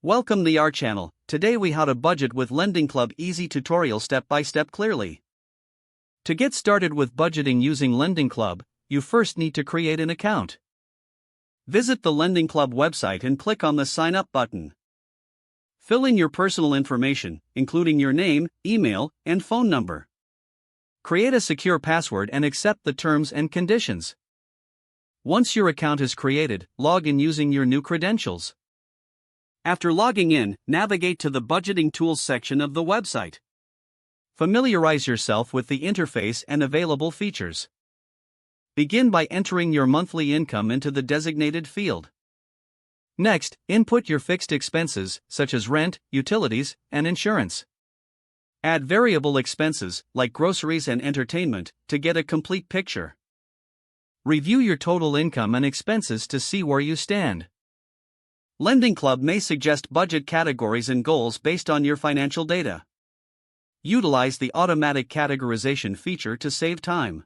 Welcome to our channel. Today we how to budget with LendingClub easy tutorial step by step clearly. To get started with budgeting using LendingClub, you first need to create an account. Visit the LendingClub website and click on the sign up button. Fill in your personal information, including your name, email, and phone number. Create a secure password and accept the terms and conditions. Once your account is created, log in using your new credentials. After logging in, navigate to the Budgeting Tools section of the website. Familiarize yourself with the interface and available features. Begin by entering your monthly income into the designated field. Next, input your fixed expenses, such as rent, utilities, and insurance. Add variable expenses, like groceries and entertainment, to get a complete picture. Review your total income and expenses to see where you stand. LendingClub may suggest budget categories and goals based on your financial data. Utilize the automatic categorization feature to save time.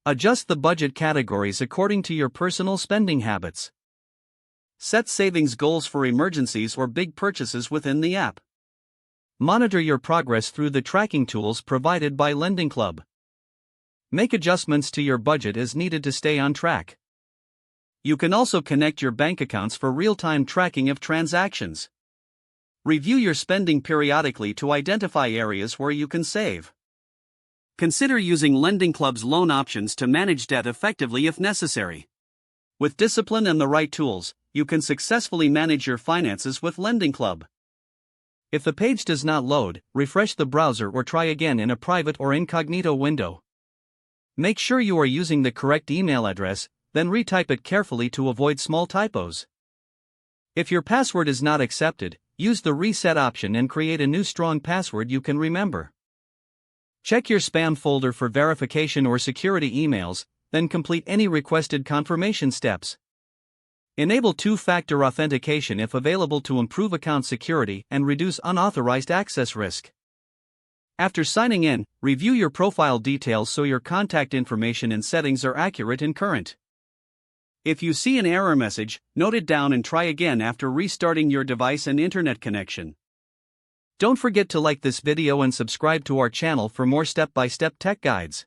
Adjust the budget categories according to your personal spending habits. Set savings goals for emergencies or big purchases within the app. Monitor your progress through the tracking tools provided by LendingClub. Make adjustments to your budget as needed to stay on track. You can also connect your bank accounts for real-time tracking of transactions. Review your spending periodically to identify areas where you can save. Consider using LendingClub's loan options to manage debt effectively if necessary. With discipline and the right tools, you can successfully manage your finances with LendingClub. If the page does not load, refresh the browser or try again in a private or incognito window. Make sure you are using the correct email address, then retype it carefully to avoid small typos. If your password is not accepted, use the reset option and create a new strong password you can remember. Check your spam folder for verification or security emails, then complete any requested confirmation steps. Enable two-factor authentication if available to improve account security and reduce unauthorized access risk. After signing in, review your profile details so your contact information and settings are accurate and current. If you see an error message, note it down and try again after restarting your device and internet connection. Don't forget to like this video and subscribe to our channel for more step-by-step tech guides.